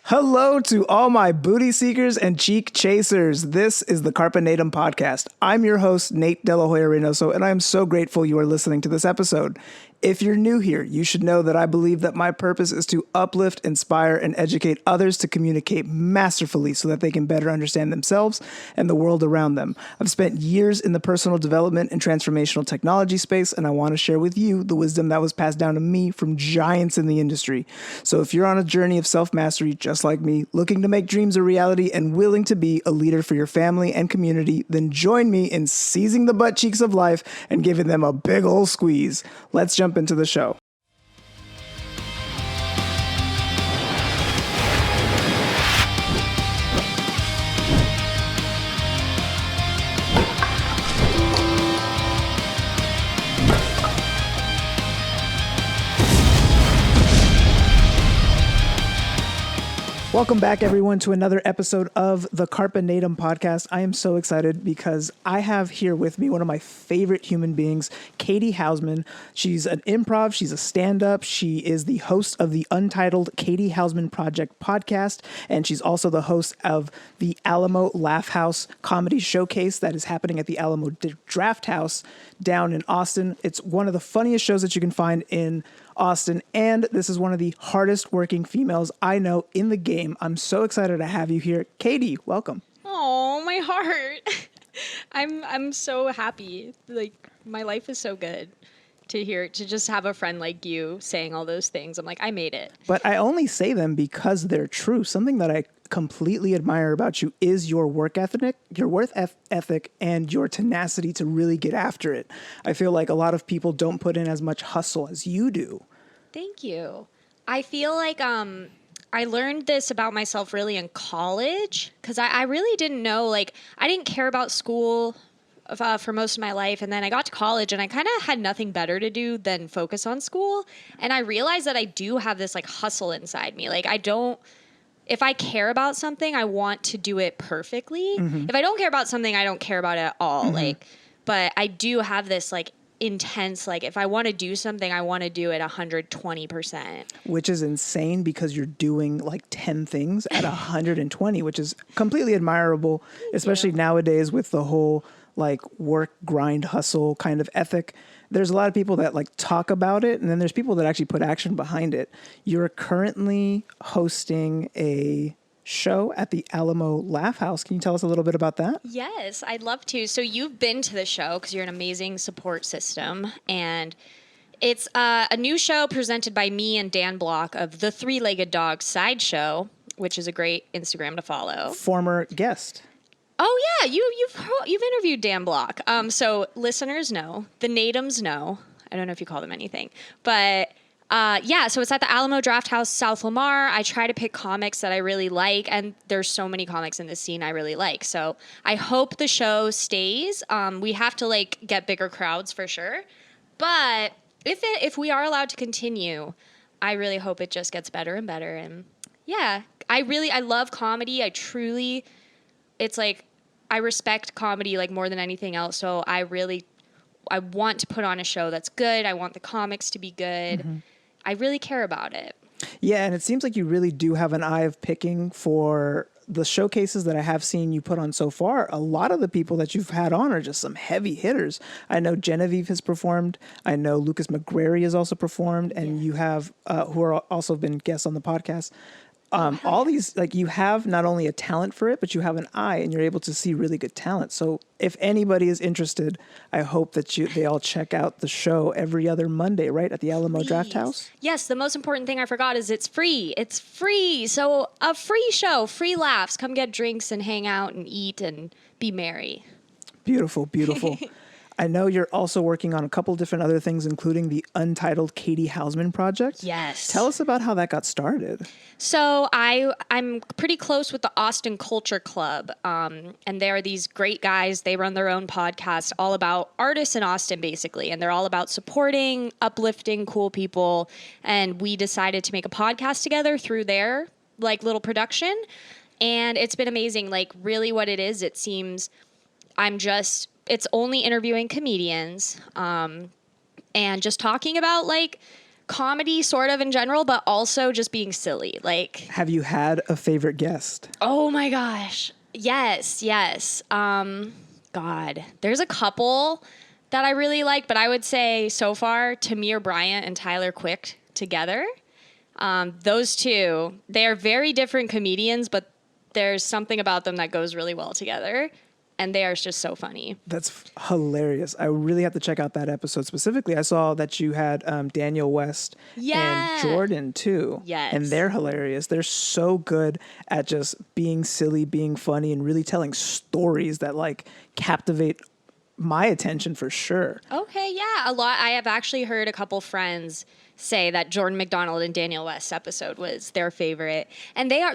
Hello to all my booty seekers and cheek chasers. This is the Carpe Natem Podcast. I'm your host, Nate De La Hoya-Reynoso, and I am so grateful you are listening to this episode. If you're new here, you should know that I believe that my purpose is to uplift, inspire, and educate others to communicate masterfully so that they can better understand themselves and the world around them. I've spent years in the personal development and transformational technology space, and I want to share with you the wisdom that was passed down to me from giants in the industry. So if you're on a journey of self-mastery, just like me, looking to make dreams a reality and willing to be a leader for your family and community, then join me in seizing the butt cheeks of life and giving them a big ol' squeeze. Let's jump into the show. Welcome back, everyone, to another episode of the Carpe Natem Podcast. I am so excited because I have here with me one of my favorite human beings, Catie Housman. She's an improv. She's a stand-up. She is the host of the untitled Catie Housman Project podcast, and she's also the host of the Alamo Laugh House Comedy Showcase that is happening at the Alamo Draft House down in Austin. It's one of the funniest shows that you can find in Austin, and this is one of the hardest working females I know in the game. I'm so excited to have you here. Catie, welcome. Oh, my heart. I'm so happy. Like, my life is so good to just have a friend like you saying all those things. I'm like, I made it. But I only say them because they're true. Something that I completely admire about you is your work ethic, and your tenacity to really get after it. I feel like a lot of people don't put in as much hustle as you do. Thank you. I feel like I learned this about myself really in college because I really didn't know, like, I didn't care about school for most of my life. And then I got to college and I kind of had nothing better to do than focus on school. And I realized that I do have this like hustle inside me. Like if I care about something, I want to do it perfectly. Mm-hmm. If I don't care about something, I don't care about it at all. Mm-hmm. But I do have this like intense, like if I want to do something, I want to do it 120%. Which is insane because you're doing like 10 things at 120, which is completely admirable, especially nowadays with the whole like work, grind, hustle kind of ethic. There's a lot of people that like talk about it, and then there's people that actually put action behind it. You're currently hosting a show at the Alamo Laugh House. Can you tell us a little bit about that? Yes, I'd love to. So you've been to the show because you're an amazing support system, and it's a new show presented by me and Dan Block of the Three-Legged Dog Sideshow, which is a great Instagram to follow. Former guest. Oh yeah, you've interviewed Dan Block. So listeners know, the Natems know. I don't know if you call them anything, but so it's at the Alamo Draft House, South Lamar. I try to pick comics that I really like, and there's so many comics in this scene I really like. So I hope the show stays. We have to like get bigger crowds for sure, but if we are allowed to continue, I really hope it just gets better and better. And yeah, I love comedy. It's like, I respect comedy like more than anything else. So I want to put on a show that's good. I want the comics to be good. Mm-hmm. I really care about it. Yeah, and it seems like you really do have an eye of picking for the showcases that I have seen you put on so far. A lot of the people that you've had on are just some heavy hitters. I know Genevieve has performed. I know Lucas McGrary has also performed, and you have who are also been guests on the podcast. All these, like, you have not only a talent for it, but you have an eye, and you're able to see really good talent. So if anybody is interested, I hope that they all check out the show every other Monday, right, at the Alamo Draft House? Yes, the most important thing I forgot is it's free. It's free. So a free show, free laughs. Come get drinks and hang out and eat and be merry. Beautiful, beautiful. I know you're also working on a couple different other things, including the untitled Catie Housman Project. Yes. Tell us about how that got started. So I'm pretty close with the Austin Culture Club, and they're these great guys. They run their own podcast all about artists in Austin, basically, and they're all about supporting, uplifting cool people. And we decided to make a podcast together through their like little production, and it's been amazing. Like really, what it is, it seems it's only interviewing comedians, and just talking about like comedy sort of in general, but also just being silly. Like, Have you had a favorite guest? oh my gosh. Yes. God, there's a couple that I really like, but I would say so far, Tamir Bryant and Tyler Quick together. Those two, they are very different comedians, but there's something about them that goes really well together. And they are just so funny. That's hilarious. I really have to check out that episode specifically. I saw that you had Daniel West and Jordan too. Yes. And they're hilarious. They're so good at just being silly, being funny, and really telling stories that like captivate my attention for sure. Okay, yeah. A lot. I have actually heard a couple friends say that Jordan McDonald and Daniel West's episode was their favorite. And they are...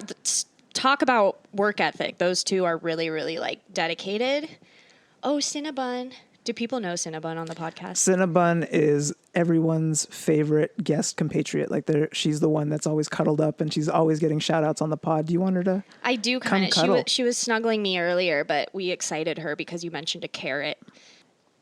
Talk about work ethic. Those two are really, really like dedicated. Oh, Cinnabon. Do people know Cinnabon on the podcast? Cinnabon is everyone's favorite guest compatriot. Like she's the one that's always cuddled up and she's always getting shout outs on the pod. Do you want her to? I do kind of. She was snuggling me earlier, but we excited her because you mentioned a carrot.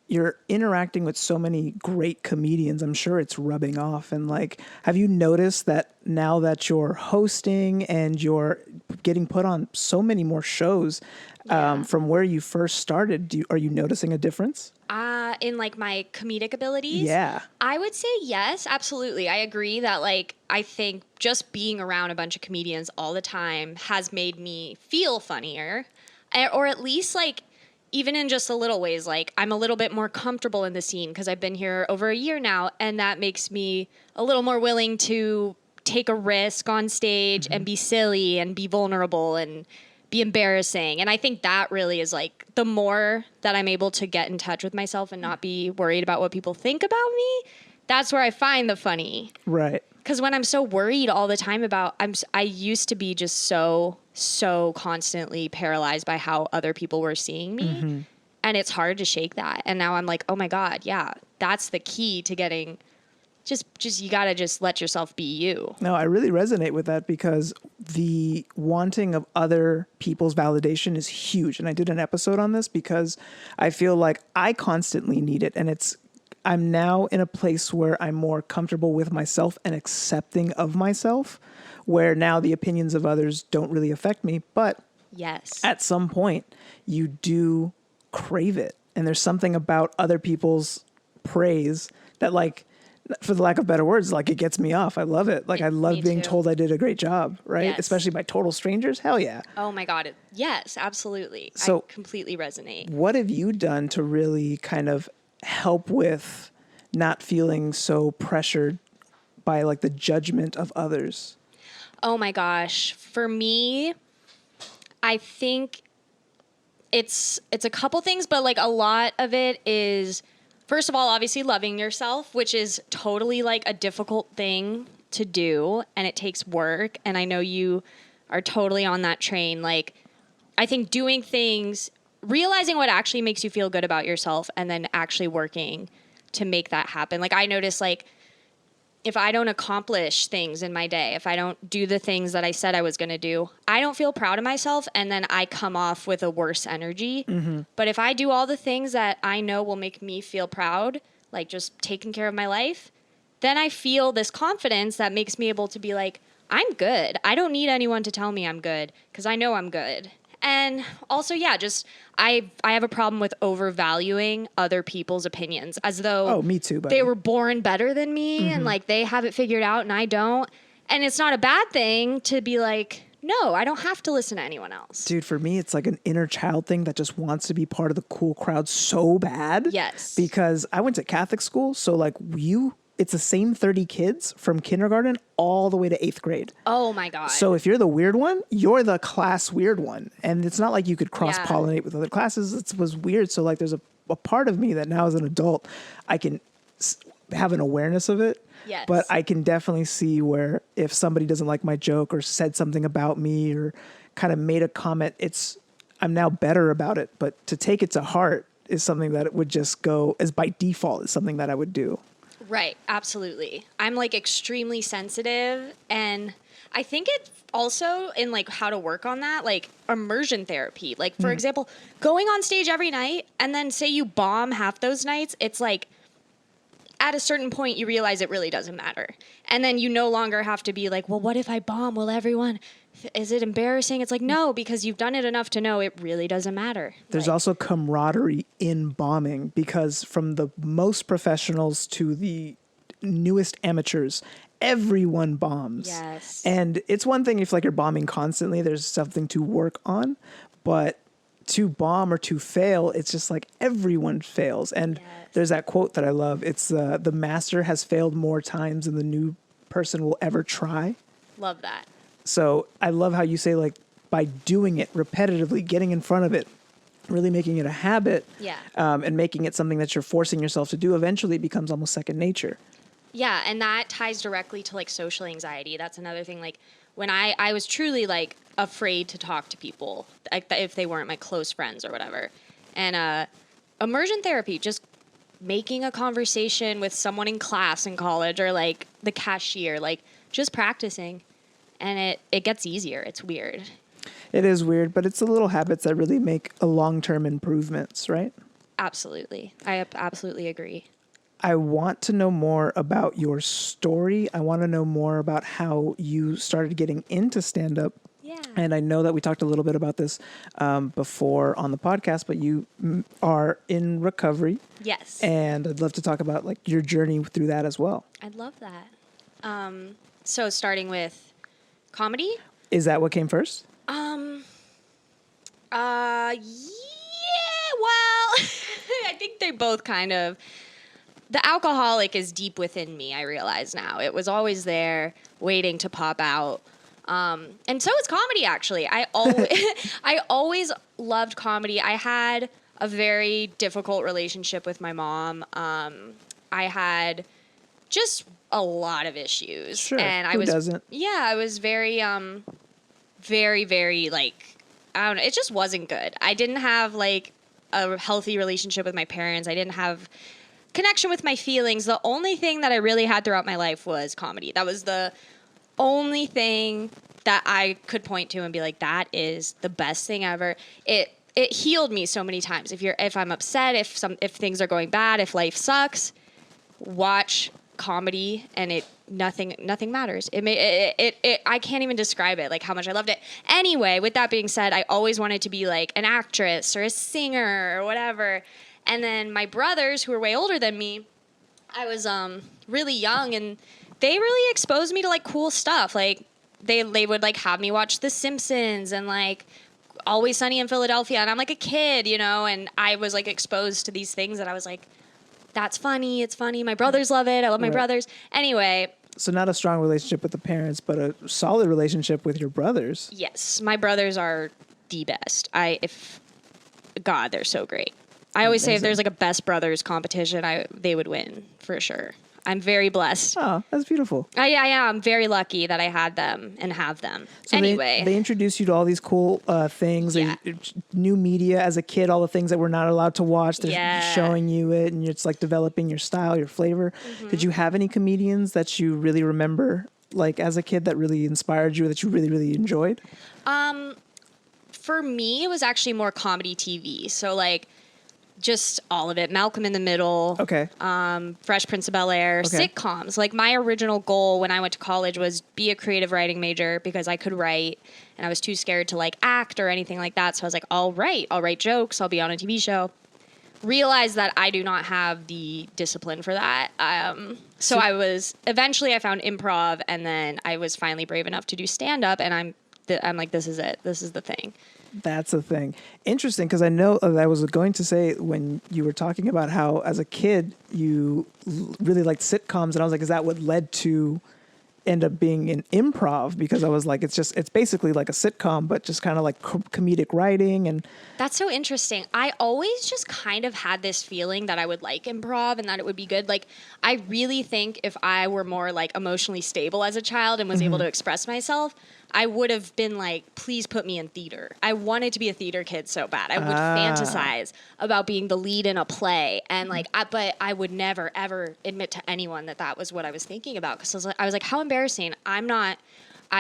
You're interacting with so many great comedians. I'm sure it's rubbing off. And like, have you noticed that now that you're hosting and you're getting put on so many more shows from where you first started, are you noticing a difference? In like my comedic abilities? Yeah. I would say yes, absolutely. I agree that like, I think just being around a bunch of comedians all the time has made me feel funnier, or at least like, even in just a little ways, like I'm a little bit more comfortable in the scene because I've been here over a year now, and that makes me a little more willing to take a risk on stage and be silly and be vulnerable and be embarrassing. And I think that really is like the more that I'm able to get in touch with myself and not be worried about what people think about me, that's where I find the funny. Right. Because when I'm so worried all the time about, I used to be just so constantly paralyzed by how other people were seeing me. And it's hard to shake that. And now I'm like, oh my God, yeah, that's the key to getting, just you got to just let yourself be you. No, I really resonate with that because the wanting of other people's validation is huge. And I did an episode on this because I feel like I constantly need it. And I'm now in a place where I'm more comfortable with myself and accepting of myself, where now the opinions of others don't really affect me. But yes, at some point you do crave it. And there's something about other people's praise that, like, for the lack of better words, like it gets me off. I love it. Like I love being told I did a great job, right? Yes. Especially by total strangers. Hell yeah. Oh my God. Yes, absolutely. So I completely resonate. What have you done to really kind of help with not feeling so pressured by like the judgment of others? Oh my gosh. For me, I think it's a couple things, but like a lot of it is, first of all, obviously loving yourself, which is totally like a difficult thing to do and it takes work. And I know you are totally on that train. Like, I think doing things, realizing what actually makes you feel good about yourself and then actually working to make that happen. Like I notice, like, if I don't accomplish things in my day, if I don't do the things that I said I was going to do, I don't feel proud of myself and then I come off with a worse energy. But if I do all the things that I know will make me feel proud, like just taking care of my life, then I feel this confidence that makes me able to be like, I'm good. I don't need anyone to tell me I'm good because I know I'm good. And also, yeah, just I have a problem with overvaluing other people's opinions as though me too, buddy. They were born better than me and like they have it figured out and I don't. And it's not a bad thing to be like, no, I don't have to listen to anyone else. Dude, for me, it's like an inner child thing that just wants to be part of the cool crowd so bad. Yes. Because I went to Catholic school, so like it's the same 30 kids from kindergarten all the way to 8th grade. Oh my God. So if you're the weird one, you're the class weird one. And it's not like you could cross-pollinate with other classes. It was weird. So like there's a part of me that now as an adult, I can have an awareness of it. Yes. But I can definitely see where if somebody doesn't like my joke or said something about me or kind of made a comment, I'm now better about it. But to take it to heart is something that it would just go as by default is something that I would do. Right. Absolutely. I'm like extremely sensitive. And I think it also in like how to work on that, like immersion therapy, like for example, going on stage every night and then say you bomb half those nights. It's like, at a certain point, you realize it really doesn't matter. And then you no longer have to be like, well, what if I bomb? Will everyone, is it embarrassing? It's like, no, because you've done it enough to know it really doesn't matter. There's also camaraderie in bombing, because from the most professionals to the newest amateurs, everyone bombs. Yes. And it's one thing if like you're bombing constantly, there's something to work on, but to bomb or to fail, it's just like everyone fails. And there's that quote that I love. It's the master has failed more times than the new person will ever try. Love that. So I love how you say, like, by doing it repetitively, getting in front of it, really making it a habit, and making it something that you're forcing yourself to do, eventually it becomes almost second nature. Yeah, and that ties directly to like social anxiety. That's another thing. Like when I was truly like afraid to talk to people, like if they weren't my close friends or whatever. And immersion therapy, just making a conversation with someone in class in college or like the cashier, like just practicing, and it gets easier. It's weird. It is weird, but it's the little habits that really make a long-term improvements, right? Absolutely. I absolutely agree. I want to know more about your story. I want to know more about how you started getting into stand-up. Yeah. And I know that we talked a little bit about this before on the podcast, but you are in recovery. Yes. And I'd love to talk about like your journey through that as well. I'd love that. So starting with comedy. Is that what came first? Yeah, well, I think they both kind of, the alcoholic is deep within me, I realize now. It was always there, waiting to pop out. And so is comedy, actually. I always loved comedy. I had a very difficult relationship with my mom. I had just a lot of issues. Sure, and who doesn't? Yeah, I was very, very, very, like, I don't know, it just wasn't good. I didn't have, like, a healthy relationship with my parents. I didn't have connection with my feelings. The only thing that I really had throughout my life was comedy. That was the only thing that I could point to and be like, that is the best thing ever. It healed me so many times. If I'm upset, if things are going bad, if life sucks, watch comedy and nothing matters. I can't even describe it, like how much I loved it. Anyway, with that being said, I always wanted to be like an actress or a singer or whatever. And then my brothers, who were way older than me, I was really young, and they really exposed me to like cool stuff. Like they would like have me watch The Simpsons and like Always Sunny in Philadelphia, and I'm like a kid, you know, and I was like exposed to these things that I was like, that's funny, it's funny. My brothers love it. I love my brothers. Anyway. So not a strong relationship with the parents, but a solid relationship with your brothers. Yes, my brothers are the best. God, they're so great. I always say if there's like a best brothers competition, they would win for sure. I'm very blessed. Oh, that's beautiful. Yeah, I'm very lucky that I had them and have them. So anyway. They introduced you to all these cool things, new media as a kid, all the things that we're not allowed to watch. They're showing you it, and it's like developing your style, your flavor. Mm-hmm. Did you have any comedians that you really remember, like as a kid, that really inspired you, that you really, really enjoyed? For me, it was actually more comedy TV. So like, just all of it. Malcolm in the Middle. Okay. Fresh Prince of Bel-Air. Okay. Sitcoms. Like my original goal when I went to college was be a creative writing major because I could write and I was too scared to like act or anything like that. So I was like, I'll write jokes. I'll be on a TV show. Realized that I do not have the discipline for that. So eventually I found improv, and then I was finally brave enough to do stand-up, and I'm like, this is it. This is the thing. That's the thing. Interesting, because I know I was going to say when you were talking about how as a kid you really liked sitcoms, and I was like, is that what led to end up being in improv? Because I was like, it's basically like a sitcom, but just kind of like comedic writing. And that's so interesting. I always just kind of had this feeling that I would like improv and that it would be good. Like, I really think if I were more like emotionally stable as a child and was able to express myself, I would have been like, please put me in theater. I wanted to be a theater kid so bad. I would fantasize about being the lead in a play. And like, but I would never, ever admit to anyone that was what I was thinking about. Because I was like, how embarrassing. I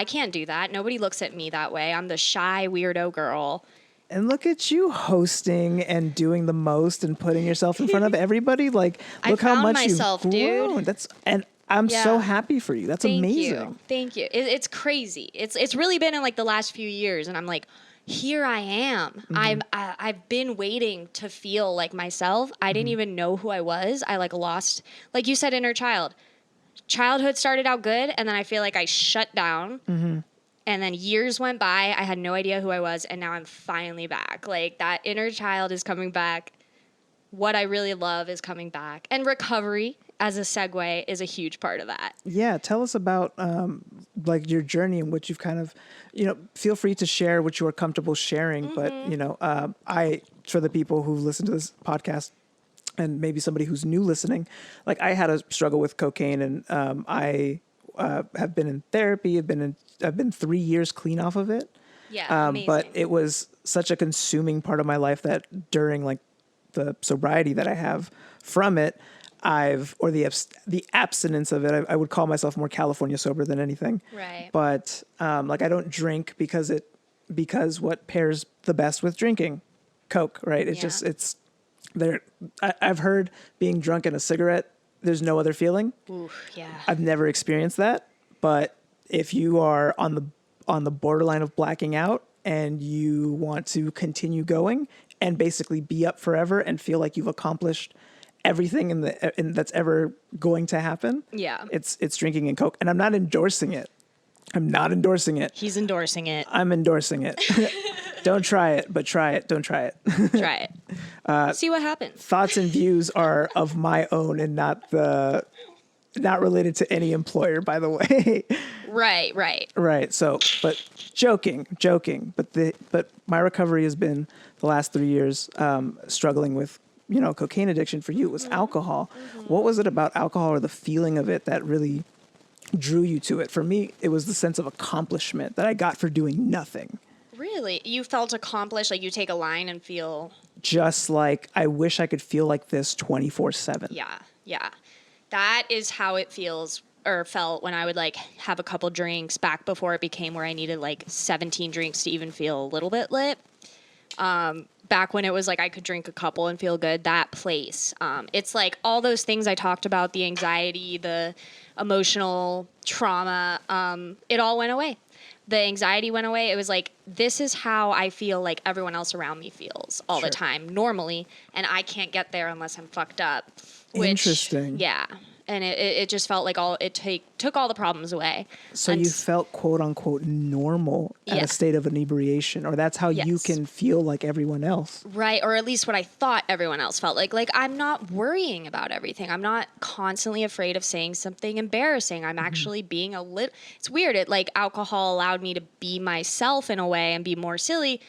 can't do that. Nobody looks at me that way. I'm the shy, weirdo girl. And look at you hosting and doing the most and putting yourself in front of everybody. Like, look how much myself, you've grown. dude. And I'm so happy for you. That's amazing. Thank you. It's crazy. It's really been in like the last few years, and I'm like, here I am. I've been waiting to feel like myself. I didn't even know who I was. I like lost, like you said, inner child. Childhood started out good, and then I feel like I shut down. And then years went by. I had no idea who I was, and now I'm finally back. Like, that inner child is coming back. What I really love is coming back. And recovery, as a segue, is a huge part of that. Yeah, tell us about like your journey and what you've kind of, feel free to share what you are comfortable sharing. But, for the people who listen to this podcast and maybe somebody who's new listening, like I had a struggle with cocaine, and I have been in therapy. I've been 3 years clean off of it. Yeah, amazing. But it was such a consuming part of my life that during like the sobriety that I have from it, the abstinence of it, I would call myself more California sober than anything. Right. But like I don't drink because what pairs the best with drinking? Coke, right? It's there. I've heard being drunk in a cigarette, there's no other feeling. Oof, yeah. I've never experienced that, but if you are on the borderline of blacking out and you want to continue going and basically be up forever and feel like you've accomplished everything that's ever going to happen. Yeah. It's drinking and Coke, and I'm not endorsing it. He's endorsing it. I'm endorsing it. Don't try it, but try it. Don't try it. Try it. See what happens. Thoughts and views are of my own and not related to any employer, by the way. Right. So, but joking. But my recovery has been the last 3 years struggling with, cocaine addiction. For you, it was alcohol. What was it about alcohol or the feeling of it that really drew you to it? For me, it was the sense of accomplishment that I got for doing nothing. Really? You felt accomplished? Like you take a line and feel... Just like, I wish I could feel like this 24/7. Yeah. That is how it feels or felt when I would like have a couple drinks back before it became where I needed like 17 drinks to even feel a little bit lit. Back when it was like I could drink a couple and feel good, that place. It's like all those things I talked about, the anxiety, the emotional trauma, it all went away. The anxiety went away. It was like, this is how I feel like everyone else around me feels all the time, normally, and I can't get there unless I'm fucked up. Interesting. Yeah. And it just felt like took all the problems away. So you felt quote unquote normal at a state of inebriation, or that's how you can feel like everyone else. Right. Or at least what I thought everyone else felt like. Like, I'm not worrying about everything. I'm not constantly afraid of saying something embarrassing. I'm actually being it's weird. Alcohol allowed me to be myself in a way and be more silly.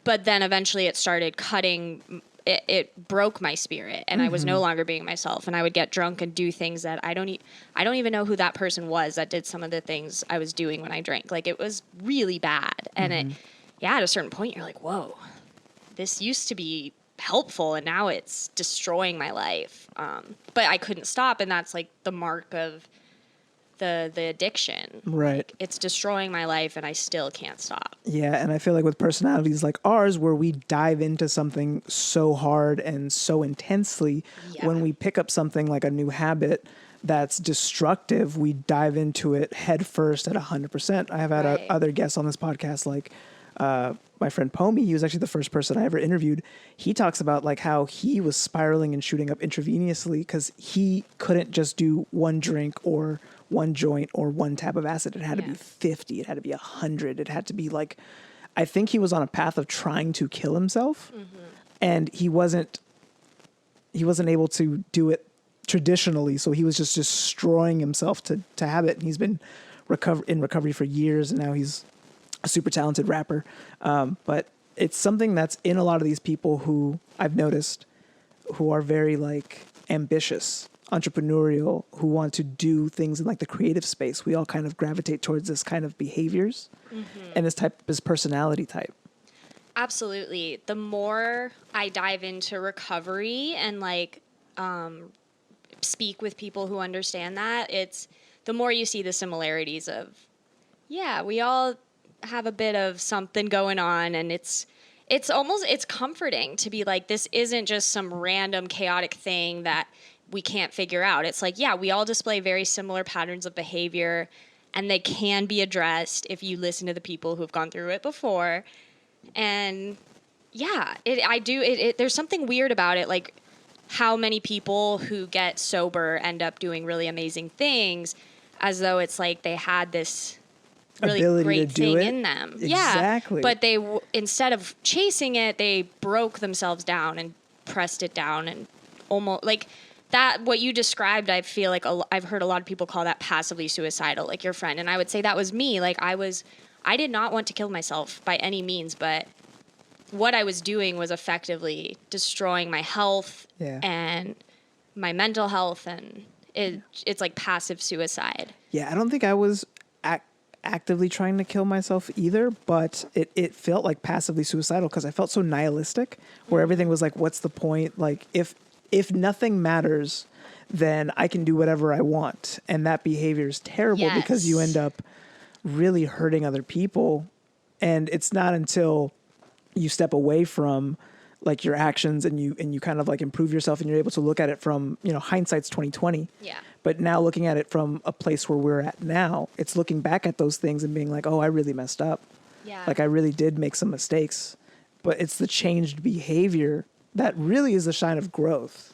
But then eventually it started cutting. It broke my spirit, and I was no longer being myself, and I would get drunk and do things that I don't even know who that person was that did some of the things I was doing when I drank. Like, it was really bad. And at a certain point you're like, whoa, this used to be helpful and now it's destroying my life. But I couldn't stop, and that's like the mark of the addiction. Right. Like, it's destroying my life and I still can't stop. Yeah, and I feel like with personalities like ours, where we dive into something so hard and so intensely, when we pick up something like a new habit that's destructive, we dive into it head first at 100%. I have had other guests on this podcast, like my friend Pomi. He was actually the first person I ever interviewed. He talks about like how he was spiraling and shooting up intravenously because he couldn't just do one drink or one joint or one tab of acid. It had to be 50. It had to be 100. It had to be like, I think he was on a path of trying to kill himself, and he wasn't able to do it traditionally. So he was just destroying himself to have it. And he's been in recovery for years, and now he's a super talented rapper. But it's something that's in a lot of these people who I've noticed who are very like ambitious, entrepreneurial, who want to do things in like the creative space. We all kind of gravitate towards this kind of behaviors and this personality type. Absolutely. The more I dive into recovery and like speak with people who understand that, it's the more you see the similarities of, we all have a bit of something going on, and it's it's comforting to be like, this isn't just some random chaotic thing that we can't figure out. It's like, yeah, we all display very similar patterns of behavior, and they can be addressed if you listen to the people who've gone through it before. And yeah, there's something weird about it. Like how many people who get sober end up doing really amazing things as though it's like they had this really ability great to do thing it. in them. Exactly. Yeah. But they, instead of chasing it, they broke themselves down and pressed it down, and almost like that, what you described, I feel like I've heard a lot of people call that passively suicidal, like your friend. And I would say that was me. Like I did not want to kill myself by any means, but what I was doing was effectively destroying my health and my mental health, and it's like passive suicide. Yeah, I don't think I was actively trying to kill myself either, but it felt like passively suicidal because I felt so nihilistic, where everything was like, what's the point? Like, if nothing matters, then I can do whatever I want. And that behavior is terrible because you end up really hurting other people. And it's not until you step away from like your actions and you kind of like improve yourself and you're able to look at it from, hindsight's 2020. Yeah. But now looking at it from a place where we're at now, it's looking back at those things and being like, oh, I really messed up. Yeah. Like I really did make some mistakes, but it's the changed behavior that really is a sign of growth.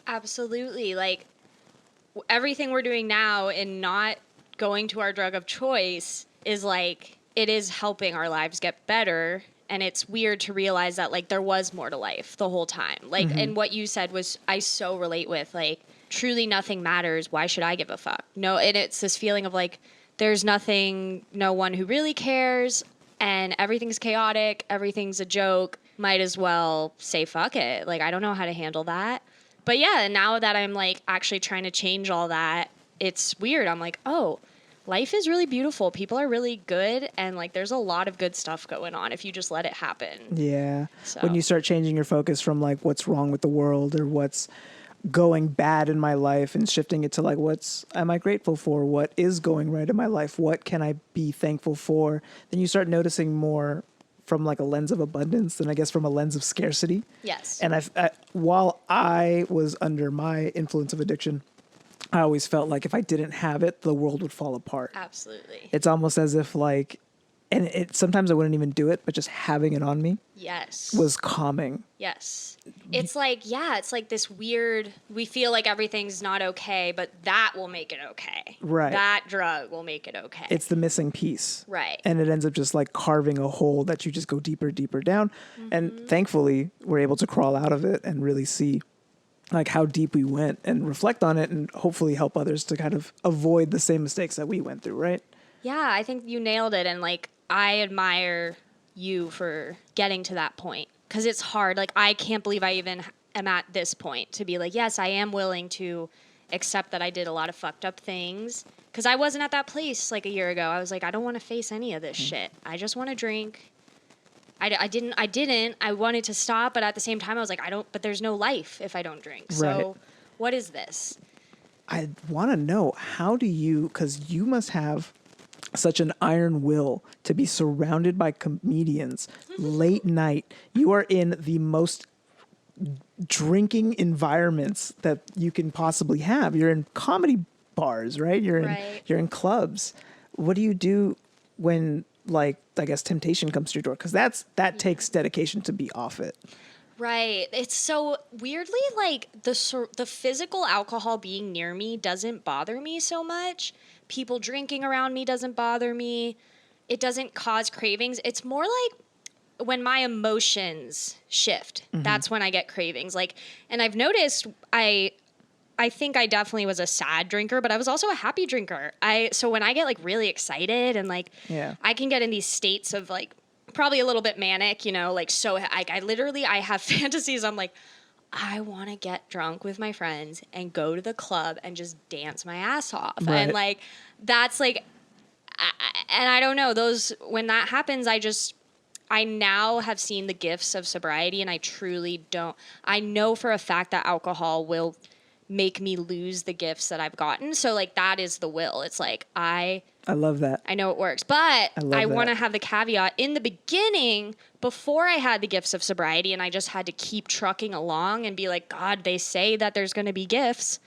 Absolutely. Like everything we're doing now and not going to our drug of choice is like, it is helping our lives get better. And it's weird to realize that like there was more to life the whole time. Like, and what you said was, I so relate with, like, truly nothing matters. Why should I give a fuck? No. And it's this feeling of like, there's no one who really cares, and everything's chaotic. Everything's a joke. Might as well say, fuck it. Like, I don't know how to handle that. But yeah, now that I'm like actually trying to change all that, it's weird. I'm like, oh, life is really beautiful. People are really good. And like, there's a lot of good stuff going on if you just let it happen. Yeah. So. When you start changing your focus from like what's wrong with the world or what's going bad in my life and shifting it to like, what am I grateful for? What is going right in my life? What can I be thankful for? Then you start noticing more from like a lens of abundance than I guess from a lens of scarcity. Yes. And while I was under my influence of addiction, I always felt like if I didn't have it, the world would fall apart. Absolutely. It's almost as if like, and sometimes I wouldn't even do it, but just having it on me was calming. Yes. It's like, it's like this weird, we feel like everything's not okay, but that will make it okay. Right. That drug will make it okay. It's the missing piece. Right. And it ends up just like carving a hole that you just go deeper, deeper down. And thankfully, we're able to crawl out of it and really see like how deep we went and reflect on it and hopefully help others to kind of avoid the same mistakes that we went through, right? Yeah, I think you nailed it. And like, I admire you for getting to that point because it's hard. Like, I can't believe I even am at this point to be like, yes, I am willing to accept that I did a lot of fucked up things because I wasn't at that place like a year ago. I was like, I don't want to face any of this shit. I just want to drink. I didn't. I wanted to stop, but at the same time, I was like, but there's no life if I don't drink. So what is this? I want to know, because you must have such an iron will to be surrounded by comedians late night. You are in the most drinking environments that you can possibly have. You're in comedy bars, right? You're in clubs. What do you do when, like, I guess temptation comes to your door? Because that takes dedication to be off it. Right. It's so weirdly like the physical alcohol being near me doesn't bother me so much. People drinking around me doesn't bother me. It doesn't cause cravings. It's more like when my emotions shift, that's when I get cravings. Like, and I've noticed I think I definitely was a sad drinker, but I was also a happy drinker. So when I get like really excited and like, I can get in these states of like, probably a little bit manic, like, so I have fantasies. I'm like, I want to get drunk with my friends and go to the club and just dance my ass off. Right. And like, that's like, and I don't know, when that happens, I now have seen the gifts of sobriety, and I truly don't, I know for a fact that alcohol will make me lose the gifts that I've gotten. So like, that is the will. It's like, I I love that. I know it works. But I love want to that. have the caveat in the beginning, before I had the gifts of sobriety and I just had to keep trucking along and be like, God, they say that there's going to be gifts.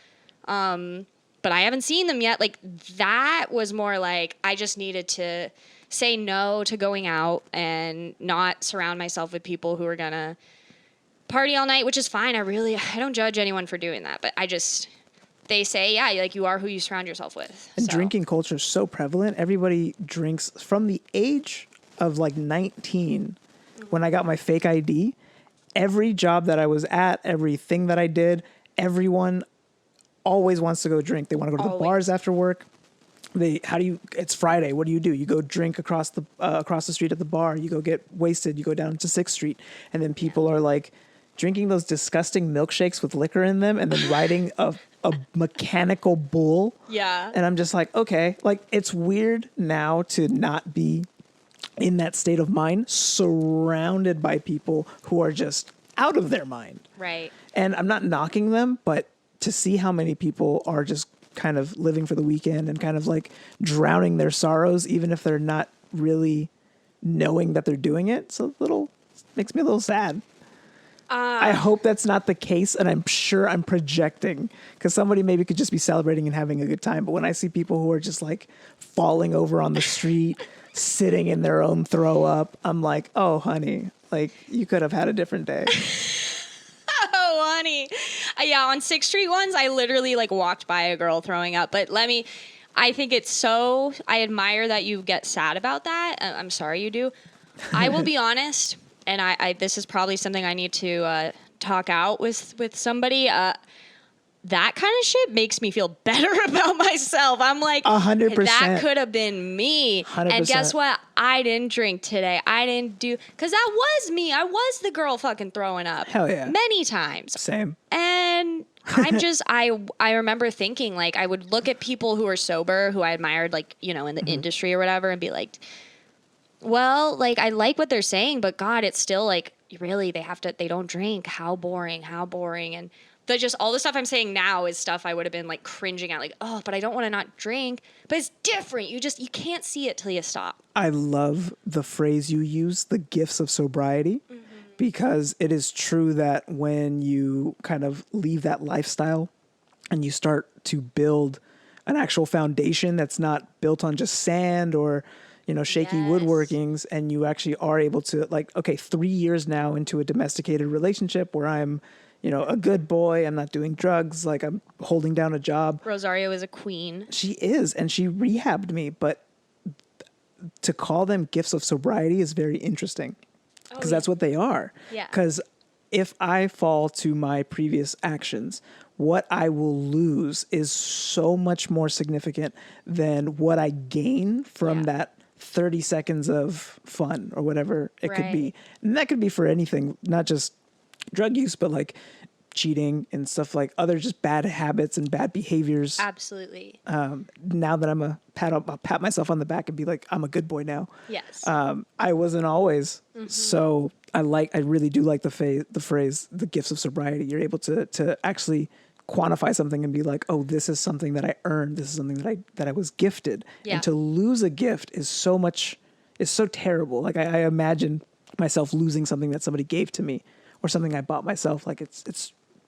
But I haven't seen them yet. Like, that was more like I just needed to say no to going out and not surround myself with people who are going to party all night, which is fine. I don't judge anyone for doing that. But they say, yeah, like you are who you surround yourself with. And So, drinking culture is so prevalent. Everybody drinks from the age of like 19 when I got my fake ID. Every job that I was at, everything that I did, everyone always wants to go drink. They want to go to the Always. bars after work. It's Friday. What do? You go drink across the street at the bar. You go get wasted. You go down to 6th Street. And then people are like drinking those disgusting milkshakes with liquor in them and then riding a mechanical bull. Yeah. And I'm just like, okay, like it's weird now to not be in that state of mind, surrounded by people who are just out of their mind. Right. And I'm not knocking them, but to see how many people are just kind of living for the weekend and kind of like drowning their sorrows, even if they're not really knowing that they're doing it, makes me a little sad. I hope that's not the case, and I'm sure I'm projecting because somebody maybe could just be celebrating and having a good time. But when I see people who are just like falling over on the street, sitting in their own throw up, I'm like, oh, honey, like you could have had a different day. Oh, honey. Yeah, on 6th Street ones, I literally like walked by a girl throwing up. But I think I admire that you get sad about that. I'm sorry you do. I will be honest, and I this is probably something I need to talk out with somebody. That kind of shit makes me feel better about myself. I'm like, 100%. that could have been me. 100%. And guess what? I didn't drink today. I didn't because that was me. I was the girl fucking throwing up. Hell yeah. Many times. Same. And I'm just, I remember thinking like, I would look at people who are sober, who I admired, like, you know, in the industry or whatever, and be like, well, like, I like what they're saying, but God, it's still like, really, they don't drink. How boring. And all the stuff I'm saying now is stuff I would have been like cringing at, like, oh, but I don't want to not drink. But it's different. You can't see it till you stop. I love the phrase you use, the gifts of sobriety, because it is true that when you kind of leave that lifestyle and you start to build an actual foundation that's not built on just sand or, you know, shaky Yes. woodworkings, and you actually are able to, like, okay, 3 years now into a domesticated relationship where I'm, you know, a good boy, I'm not doing drugs, like I'm holding down a job. Rosario is a queen. She is, and she rehabbed me, but to call them gifts of sobriety is very interesting because that's what they are. Yeah. Because if I fall to my previous actions, what I will lose is so much more significant than what I gain from that 30 seconds of fun or whatever it could be. Right. And that could be for anything, not just drug use, but like cheating and stuff, like other just bad habits and bad behaviors. Absolutely. Now that I'll pat myself on the back and be like, I'm a good boy now. Yes. I wasn't always. So I really do like the phrase, the gifts of sobriety. You're able to actually quantify something and be like, oh, this is something that I earned. This is something that I was gifted. Yeah. And to lose a gift is so terrible. Like I imagine myself losing something that somebody gave to me or something I bought myself. Like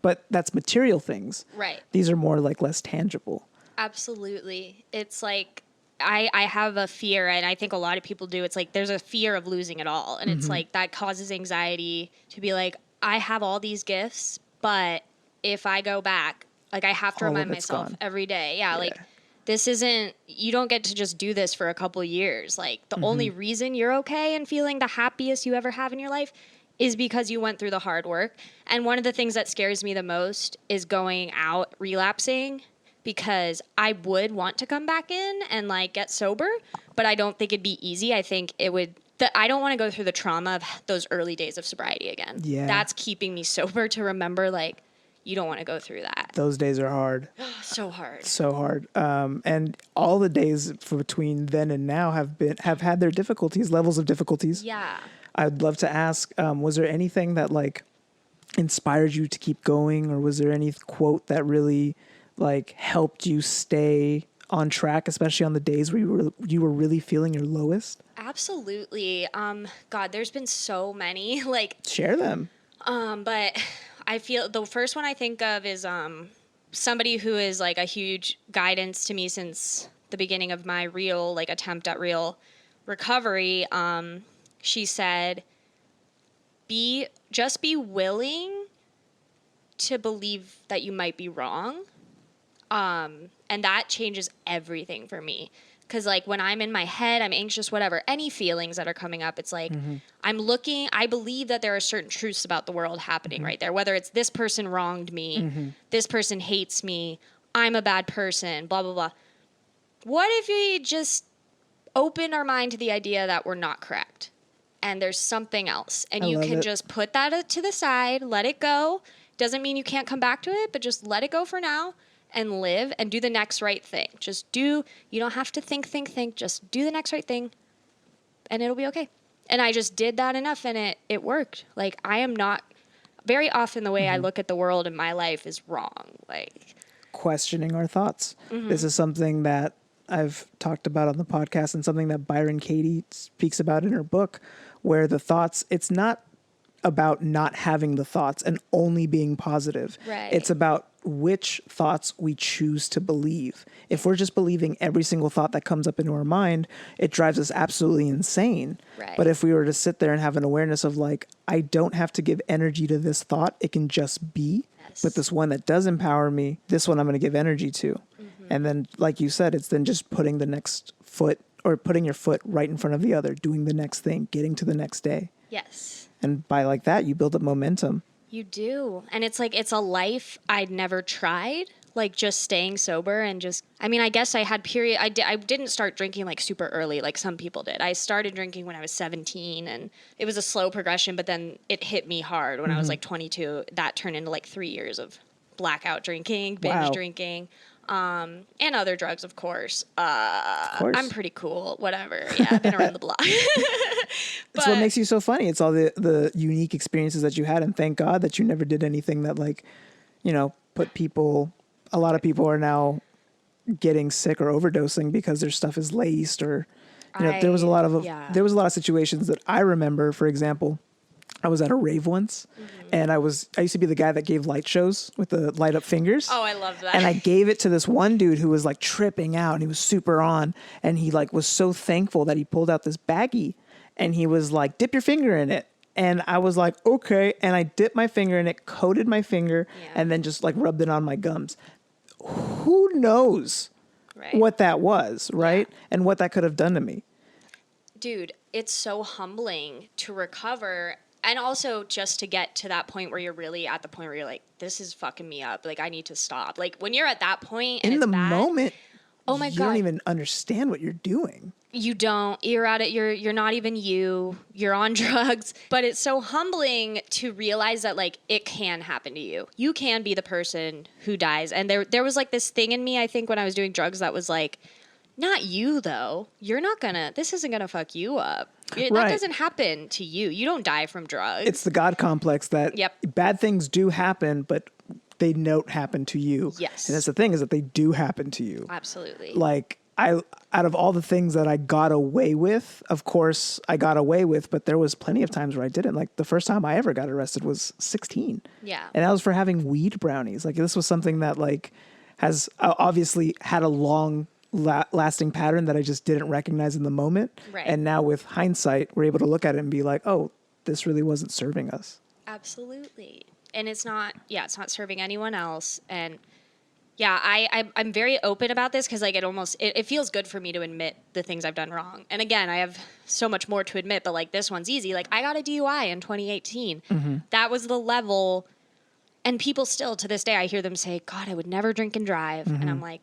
but that's material things. Right. These are more like less tangible. Absolutely. It's like I have a fear, and I think a lot of people do. It's like there's a fear of losing it all. And it's like that causes anxiety to be like, I have all these gifts, but if I go back, like I have to All of remind it's myself gone. every day. Yeah, like this isn't, you don't get to just do this for a couple years. Like the only reason you're okay and feeling the happiest you ever have in your life is because you went through the hard work. And one of the things that scares me the most is going out, relapsing, because I would want to come back in and like get sober, but I don't think it'd be easy. I think it would, I don't want to go through the trauma of those early days of sobriety again. Yeah. That's keeping me sober to remember, like, you don't want to go through that. Those days are hard. So hard. So hard. And all the days between then and now have had their difficulties, levels of difficulties. Yeah. I'd love to ask, was there anything that like inspired you to keep going, or was there any quote that really like helped you stay on track, especially on the days where you were really feeling your lowest? Absolutely. God, there's been so many. Like, share them. But I feel the first one I think of is somebody who is like a huge guidance to me since the beginning of my real like attempt at real recovery. She said, be willing to believe that you might be wrong. And that changes everything for me. Because, like, when I'm in my head, I'm anxious, whatever, any feelings that are coming up, it's like, I believe that there are certain truths about the world happening right there. Whether it's this person wronged me, this person hates me, I'm a bad person, blah, blah, blah. What if we just open our mind to the idea that we're not correct and there's something else? And you can just put that to the side, let it go. Doesn't mean you can't come back to it, but just let it go for now. And live and do the next right thing. You don't have to think. Just do the next right thing and it'll be okay. And I just did that enough and it worked. Like, I am not, very often the way I look at the world in my life is wrong. Like, questioning our thoughts. This is something that I've talked about on the podcast and something that Byron Katie speaks about in her book, where the thoughts, it's not about not having the thoughts and only being positive. Right. It's about which thoughts we choose to believe. If we're just believing every single thought that comes up into our mind, it drives us absolutely insane. Right. But if we were to sit there and have an awareness of like, I don't have to give energy to this thought, it can just be. Yes. But this one that does empower me, this one I'm going to give energy to. And then, like you said, it's then just putting the next foot or putting your foot right in front of the other, doing the next thing, getting to the next day. yes. And by like that, you build up momentum. You do. And it's like, it's a life I'd never tried. Like, just staying sober and just, I mean, I guess I had I didn't start drinking like super early like some people did. I started drinking when I was 17 and it was a slow progression, but then it hit me hard when I was like 22. That turned into like 3 years of blackout drinking, binge drinking, and other drugs, of course. I'm pretty cool. Whatever. Yeah, I've been around the block. It's what makes you so funny. It's all the unique experiences that you had, and thank God that you never did anything that, like, you know, a lot of people are now getting sick or overdosing because their stuff is laced, or, you know, there was a lot of situations that I remember. For example, I was at a rave once, and I used to be the guy that gave light shows with the light up fingers. Oh, I love that. And I gave it to this one dude who was like tripping out, and he was super on, and he like was so thankful that he pulled out this baggie, and he was like, dip your finger in it. And I was like, okay. And I dipped my finger in it, coated my finger, and then just like rubbed it on my gums. Who knows what that was, right? Yeah. And what that could have done to me. Dude, it's so humbling to recover. And also just to get to that point where you're really at the point where you're like, this is fucking me up. Like, I need to stop. Like, when you're at that point and in the moment, oh my God, you don't even understand what you're doing. You don't. You're at it. You're not even you. You're on drugs. But it's so humbling to realize that, like, it can happen to you. You can be the person who dies. And there was like this thing in me, I think, when I was doing drugs that was like, not you though. This isn't gonna fuck you up. That doesn't happen to you. You don't die from drugs. It's the God complex that bad things do happen, but they don't happen to you. Yes. And that's the thing, is that they do happen to you. Absolutely. Like, out of all the things that I got away with, of course I got away with, but there was plenty of times where I didn't. Like, the first time I ever got arrested was 16. Yeah. And that was for having weed brownies. Like, this was something that like has obviously had a long lasting pattern that I just didn't recognize in the moment. Right. And now with hindsight, we're able to look at it and be like, oh, this really wasn't serving us. Absolutely. And it's not serving anyone else. And yeah, I'm very open about this because like it feels good for me to admit the things I've done wrong. And again, I have so much more to admit, but like this one's easy. Like, I got a DUI in 2018. That was the level. And people still to this day, I hear them say, God, I would never drink and drive. And I'm like,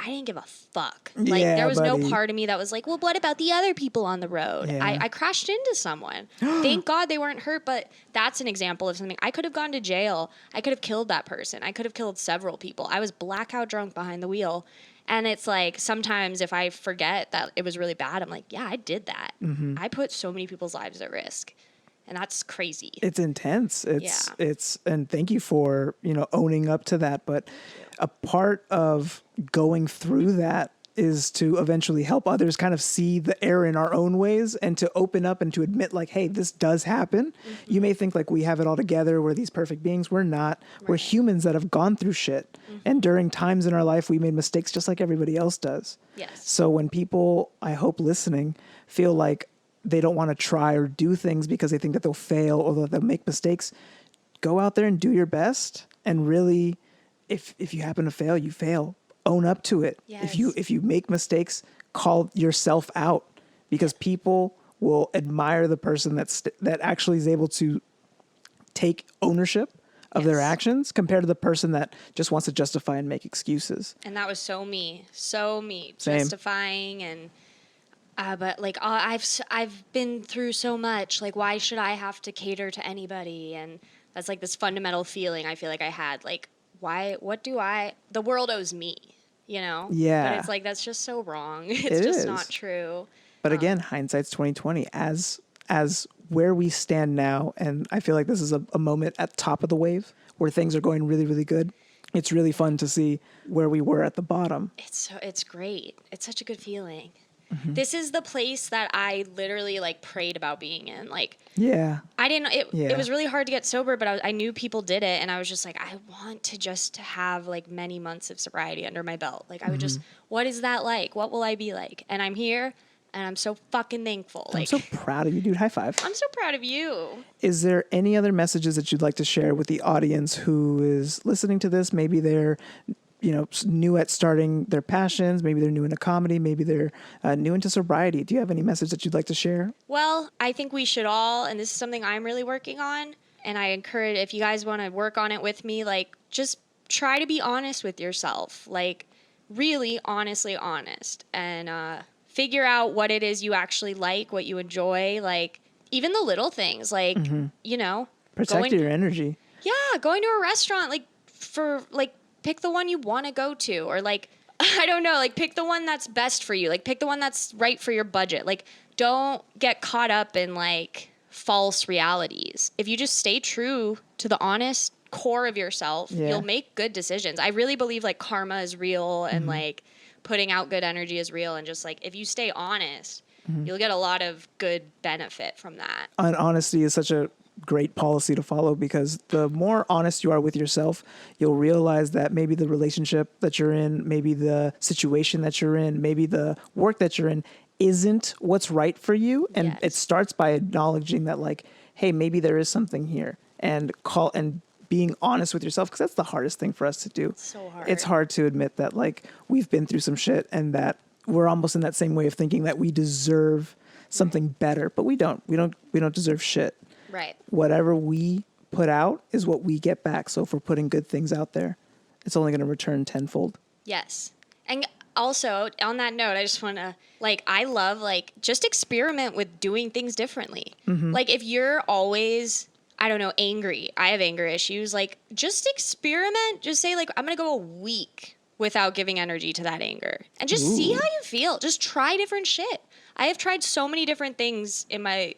I didn't give a fuck. Like, there was no part of me that was like, well, what about the other people on the road? Yeah. I crashed into someone. Thank God they weren't hurt, but that's an example of something. I could have gone to jail. I could have killed that person. I could have killed several people. I was blackout drunk behind the wheel. And it's like, sometimes if I forget that it was really bad, I'm like, yeah, I did that. I put so many people's lives at risk. And that's crazy. It's intense. And thank you for, owning up to that. But a part of going through that is to eventually help others kind of see the error in our own ways and to open up and to admit like, hey, this does happen. You may think like we have it all together. We're these perfect beings. We're not. We're humans that have gone through shit. And during times in our life, we made mistakes just like everybody else does. Yes. So when people, I hope listening, feel like they don't want to try or do things because they think that they'll fail or that they'll make mistakes, go out there and do your best. And really, if you happen to fail, you fail. Own up to it. Yes. If you make mistakes, call yourself out, because people will admire the person that actually is able to take ownership of their actions compared to the person that just wants to justify and make excuses. And that was so me, Same. Justifying and. But like I've been through so much. Like, why should I have to cater to anybody? And that's like this fundamental feeling I feel like I had. Like, why? What do I? The world owes me. Yeah. But it's like that's just so wrong. It's just not true. But again, hindsight's 20/20. As where we stand now, and I feel like this is a moment at the top of the wave where things are going really, really good. It's really fun to see where we were at the bottom. It's great. It's such a good feeling. This is the place that I literally like prayed about being in. Like, it was really hard to get sober, but I knew people did it. And I was just like, I want to just have like many months of sobriety under my belt. Like I would just, what is that like? What will I be like? And I'm here and I'm so fucking thankful. I'm so proud of you, dude. High five. I'm so proud of you. Is there any other messages that you'd like to share with the audience who is listening to this? Maybe they're new at starting their passions. Maybe they're new into comedy. Maybe they're new into sobriety. Do you have any message that you'd like to share? Well, I think we should all, and this is something I'm really working on, and I encourage, if you guys want to work on it with me, like, just try to be honest with yourself. Like, really honestly honest. And figure out what it is you actually like, what you enjoy. Like, even the little things. Like, Protect your energy. Yeah, going to a restaurant, pick the one you want to go to, or like, I don't know, like pick the one that's best for you. Like pick the one that's right for your budget. Like don't get caught up in like false realities. If you just stay true to the honest core of yourself, you'll make good decisions. I really believe like karma is real and like putting out good energy is real. And just like, if you stay honest, you'll get a lot of good benefit from that. And honesty is such a great policy to follow, because the more honest you are with yourself, you'll realize that maybe the relationship that you're in, maybe the situation that you're in, maybe the work that you're in isn't what's right for you. And it starts by acknowledging that like, hey, maybe there is something here, and being honest with yourself, because that's the hardest thing for us to do. It's so hard. It's hard to admit that like we've been through some shit and that we're almost in that same way of thinking that we deserve something better, but we don't deserve shit. Right. Whatever we put out is what we get back. So if we're putting good things out there, it's only going to return tenfold. Yes. And also, on that note, I just want to, I love, just experiment with doing things differently. Like, if you're always, I don't know, angry, I have anger issues, just experiment. Just say, I'm going to go a week without giving energy to that anger. And just see how you feel. Just try different shit. I have tried so many different things in my,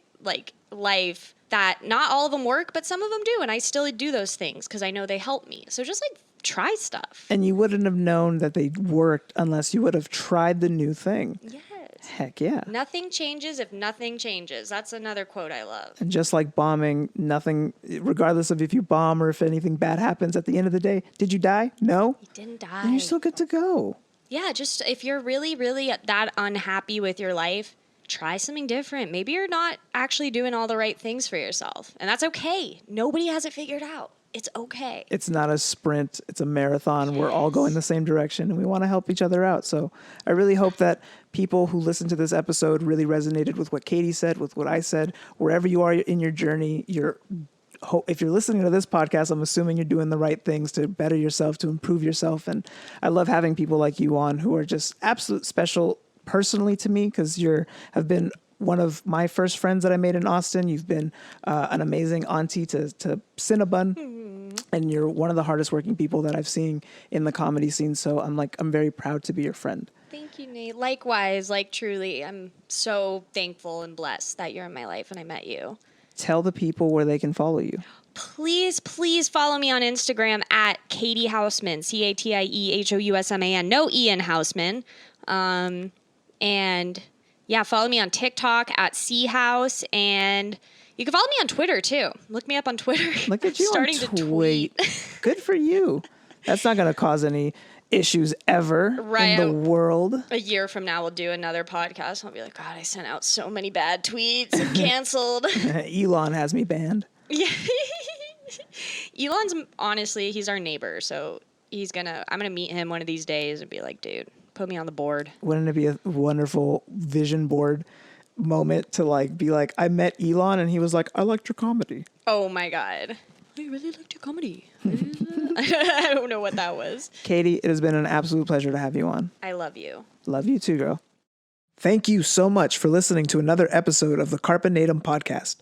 life that not all of them work, but some of them do. And I still do those things because I know they help me. So just try stuff. And you wouldn't have known that they worked unless you would have tried the new thing. Yes. Heck yeah. Nothing changes if nothing changes. That's another quote I love. And just like bombing, nothing, regardless of if you bomb or if anything bad happens at the end of the day, did you die? No. You didn't die. And you're still good to go. Yeah, just if you're really, really that unhappy with your life, try something different. Maybe you're not actually doing all the right things for yourself. And that's okay. Nobody has it figured out. It's okay. It's not a sprint. It's a marathon. Yes. We're all going the same direction and we want to help each other out. So I really hope that people who listen to this episode really resonated with what Catie said, with what I said. Wherever you are in your journey, if you're listening to this podcast, I'm assuming you're doing the right things to better yourself, to improve yourself. And I love having people like you on who are just absolute special personally to me, because have been one of my first friends that I made in Austin. You've been an amazing auntie to Cinnabon, and you're one of the hardest working people that I've seen in the comedy scene. So I'm very proud to be your friend. Thank you, Nate. Likewise, truly, I'm so thankful and blessed that you're in my life and I met you. Tell the people where they can follow you. Please follow me on Instagram at Catie Housman, CatieHousman. No E in Housman. And yeah, follow me on TikTok at House, and you can follow me on Twitter too. Look me up on Twitter. Look at you starting on to tweet. Good for you. That's not going to cause any issues ever in the world. A year from now, we'll do another podcast. I'll be like, God, I sent out so many bad tweets and canceled. Elon has me banned. Yeah. Elon's honestly, he's our neighbor, so I'm gonna meet him one of these days and be like, dude, put me on the board. Wouldn't it be a wonderful vision board moment to like be like, I met Elon and he was like, I liked your comedy. Oh my God. I really liked your comedy. I don't know what that was. Catie, it has been an absolute pleasure to have you on. I love you. Love you too, girl. Thank you so much for listening to another episode of the Carpe Natem Podcast.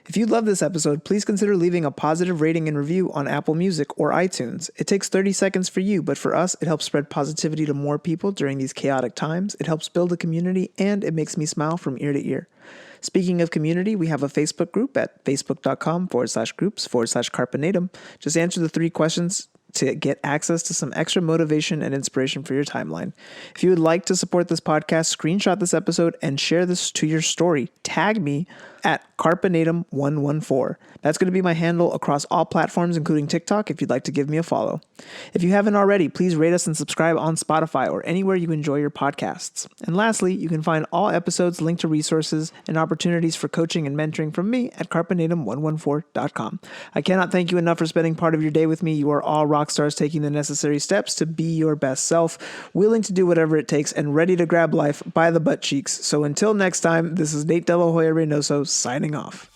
If you love this episode, please consider leaving a positive rating and review on Apple Music or iTunes. It takes 30 seconds for you, but for us, it helps spread positivity to more people during these chaotic times. It helps build a community, and it makes me smile from ear to ear. Speaking of community, we have a Facebook group at facebook.com/groups/Carpe Natem. Just answer the 3 questions to get access to some extra motivation and inspiration for your timeline. If you would like to support this podcast, screenshot this episode and share this to your story. Tag me at Carpe Natem 114. That's going to be my handle across all platforms, including TikTok, if you'd like to give me a follow. If you haven't already, please rate us and subscribe on Spotify or anywhere you enjoy your podcasts. And lastly, you can find all episodes, linked to resources, and opportunities for coaching and mentoring from me at carpenatem114.com. I cannot thank you enough for spending part of your day with me. You are all rock stars taking the necessary steps to be your best self, willing to do whatever it takes, and ready to grab life by the butt cheeks. So until next time, this is Nate Hoya-Reynoso signing off.